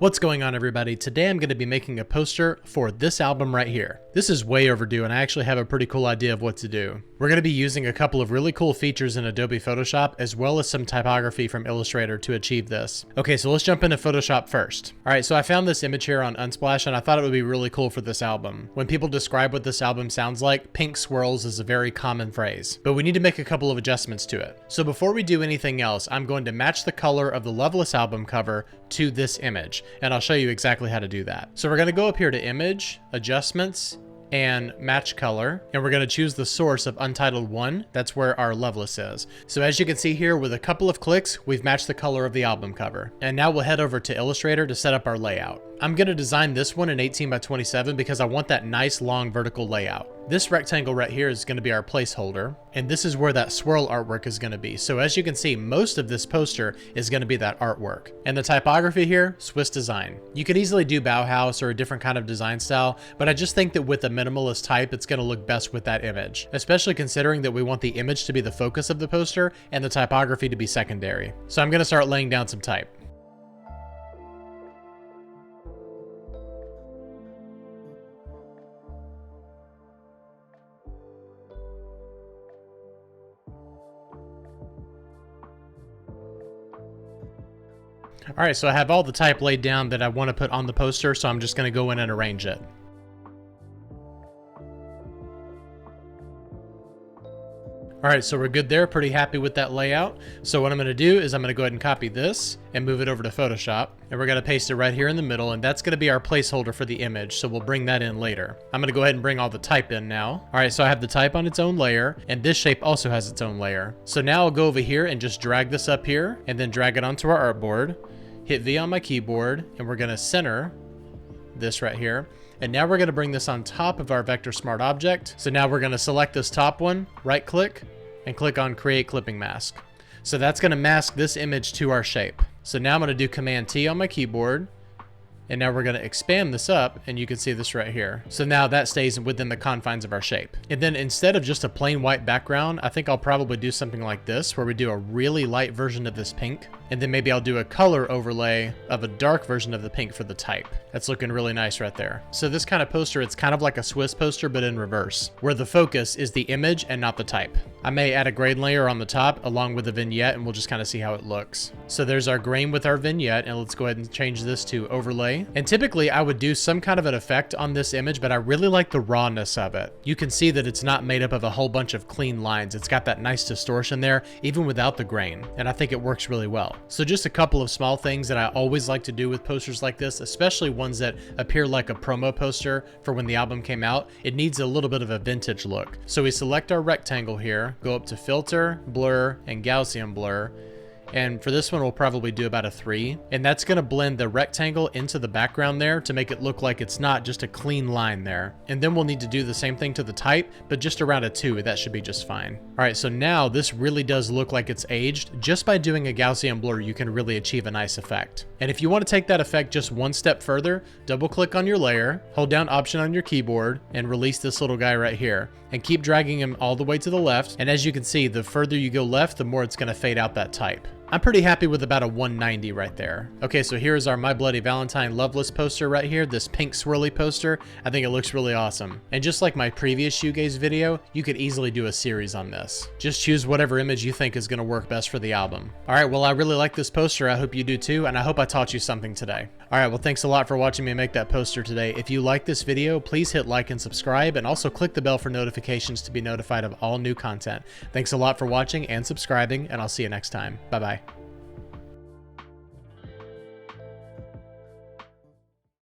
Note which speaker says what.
Speaker 1: What's going on, everybody? Today I'm going to be making a poster for this album right here. This is way overdue and I actually have a pretty cool idea of what to do. We're going to be using a couple of really cool features in Adobe Photoshop as well as some typography from Illustrator to achieve this. Okay, so let's jump into Photoshop first. Alright, so I found this image here on Unsplash and I thought it would be really cool for this album. When people describe what this album sounds like, pink swirls is a very common phrase, but we need to make a couple of adjustments to it. So before we do anything else, I'm going to match the color of the Loveless album cover to this image, and I'll show you exactly how to do that. So we're going to go up here to Image, Adjustments, and Match Color, and we're going to choose the source of Untitled 1. That's where our Loveless is. So as you can see here, with a couple of clicks, we've matched the color of the album cover. And now we'll head over to Illustrator to set up our layout. I'm going to design this one in 18 by 27 because I want that nice long vertical layout. This rectangle right here is going to be our placeholder, and this is where that swirl artwork is going to be. So as you can see, most of this poster is going to be that artwork. And the typography here, Swiss Design. You could easily do Bauhaus or a different kind of design style, but I just think that with a minimalist type, it's going to look best with that image, especially considering that we want the image to be the focus of the poster and the typography to be secondary. So I'm going to start laying down some type. All right, so I have all the type laid down that I want to put on the poster, so I'm just going to go in and arrange it. All right, so we're good there, pretty happy with that layout. So what I'm going to do is I'm going to go ahead and copy this and move it over to Photoshop, and we're going to paste it right here in the middle, and that's going to be our placeholder for the image, so we'll bring that in later. I'm going to go ahead and bring all the type in now. All right, so I have the type on its own layer, and this shape also has its own layer. So now I'll go over here and just drag this up here, and then drag it onto our artboard. Hit V on my keyboard, and we're going to center this right here. And now we're going to bring this on top of our Vector Smart object. So now we're going to select this top one, right click, and click on Create Clipping Mask. So that's going to mask this image to our shape. So now I'm going to do Command T on my keyboard. And now we're going to expand this up, and you can see this right here. So now that stays within the confines of our shape. And then instead of just a plain white background, I think I'll probably do something like this, where we do a really light version of this pink. And then maybe I'll do a color overlay of a dark version of the pink for the type. That's looking really nice right there. So this kind of poster, it's kind of like a Swiss poster, but in reverse, where the focus is the image and not the type. I may add a grain layer on the top along with a vignette, and we'll just kind of see how it looks. So there's our grain with our vignette, and let's go ahead and change this to overlay. And typically I would do some kind of an effect on this image, but I really like the rawness of it. You can see that it's not made up of a whole bunch of clean lines. It's got that nice distortion there, even without the grain, and I think it works really well. So just a couple of small things that I always like to do with posters like this, especially ones that appear like a promo poster for when the album came out. It needs a little bit of a vintage look. So we select our rectangle here, go up to Filter, Blur, and Gaussian Blur. And for this one, we'll probably do about a 3. And that's going to blend the rectangle into the background there to make it look like it's not just a clean line there. And then we'll need to do the same thing to the type, but just around a 2. That should be just fine. All right, so now this really does look like it's aged. Just by doing a Gaussian blur, you can really achieve a nice effect. And if you want to take that effect just one step further, double click on your layer, hold down Option on your keyboard, and release this little guy right here. And keep dragging him all the way to the left. And as you can see, the further you go left, the more it's going to fade out that type. I'm pretty happy with about a 190 right there. Okay, so here's our My Bloody Valentine Loveless poster right here, this pink swirly poster. I think it looks really awesome. And just like my previous Shoegaze video, you could easily do a series on this. Just choose whatever image you think is going to work best for the album. All right, well, I really like this poster. I hope you do too, and I hope I taught you something today. All right, well, thanks a lot for watching me make that poster today. If you like this video, please hit like and subscribe, and also click the bell for notifications to be notified of all new content. Thanks a lot for watching and subscribing, and I'll see you next time. Bye-bye.